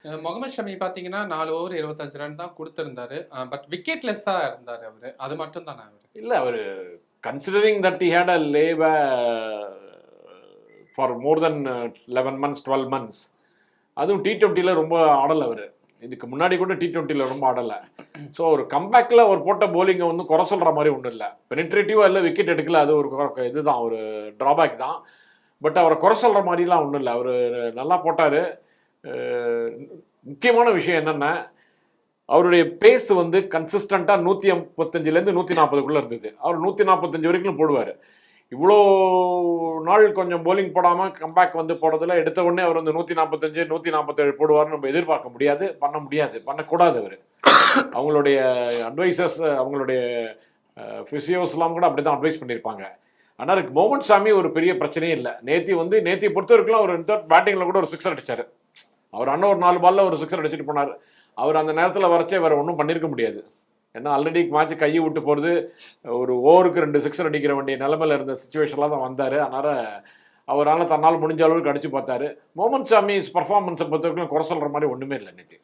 முகமது ஷமி பார்த்தீங்கன்னா 4 over 25 run தான் கொடுத்திருந்தாரு. But விக்கெட்லெஸ்ஸா இருந்தாரு அவரு. அது மட்டும் தானே அவரு? இல்ல அவரு considering that he had a leave for more than 11 months 12 months. அதுவும் T20ல ரொம்ப ஆடலை அவர். இதுக்கு முன்னாடி கூட T20ல ரொம்ப ஆடலை. ஸோ ஒரு கம்பேக்கில் அவர் போட்ட போலிங்கை வந்து குறை சொல்கிற மாதிரி ஒன்றும் இல்லை. பெனிட்ரேட்டிவாக இல்லை, விக்கெட் எடுக்கல, அது ஒரு இதுதான் ஒரு ட்ராபேக் தான். பட் அவரை குறை சொல்கிற மாதிரிலாம் ஒன்றும் இல்லை, அவர் நல்லா போட்டார். முக்கியமான விஷயம் என்னென்னா அவருடைய பேஸ் வந்து கன்சிஸ்டண்ட்டாக 135லேருந்து 140க்குள்ளே இருந்தது. அவர் 145 வரைக்கும் போடுவார். இவ்வளோ நாள் கொஞ்சம் போலிங் போடாமல் கம்பேக் வந்து போடுறதுல எடுத்த உடனே அவர் வந்து 145 147 போடுவார்னு நம்ம எதிர்பார்க்க முடியாது, பண்ணக்கூடாது. அவர் அவங்களுடைய அட்வைசர்ஸ், அவங்களுடைய ஃபிசியோஸ்லாம் கூட அப்படி தான் அட்வைஸ் பண்ணியிருப்பாங்க. ஆனால் முகமது ஷமி ஒரு பெரிய பிரச்சனையே இல்லை. நேத்தியை பொறுத்த வரைக்கும் அவர் பேட்டிங்கில் கூட ஒரு 6 அடித்தார். அவர் அண்ணன் ஒரு 4 பால்ல ஒரு 6 அடிச்சுட்டு போனார். அவர் அந்த நேரத்தில் வரைச்சே வேறு ஒன்றும் பண்ணியிருக்க முடியாது. ஏன்னா ஆல்ரெடி மேட்ச் கையை விட்டு போகிறது, ஒரு ஓவருக்கு 2 6 அடிக்கிற வேண்டிய நிலைமையில் இருந்த சுச்சுவேஷனில் தான் வந்தார். அதனால் அவரால் தன்னால் முடிஞ்ச அளவுக்கு அடித்து பார்த்தாரு. முகமது ஷமி பர்ஃபார்மன்ஸை பொறுத்த வரைக்கும் குறை சொல்கிற மாதிரி ஒன்றுமே இல்லை நேற்று.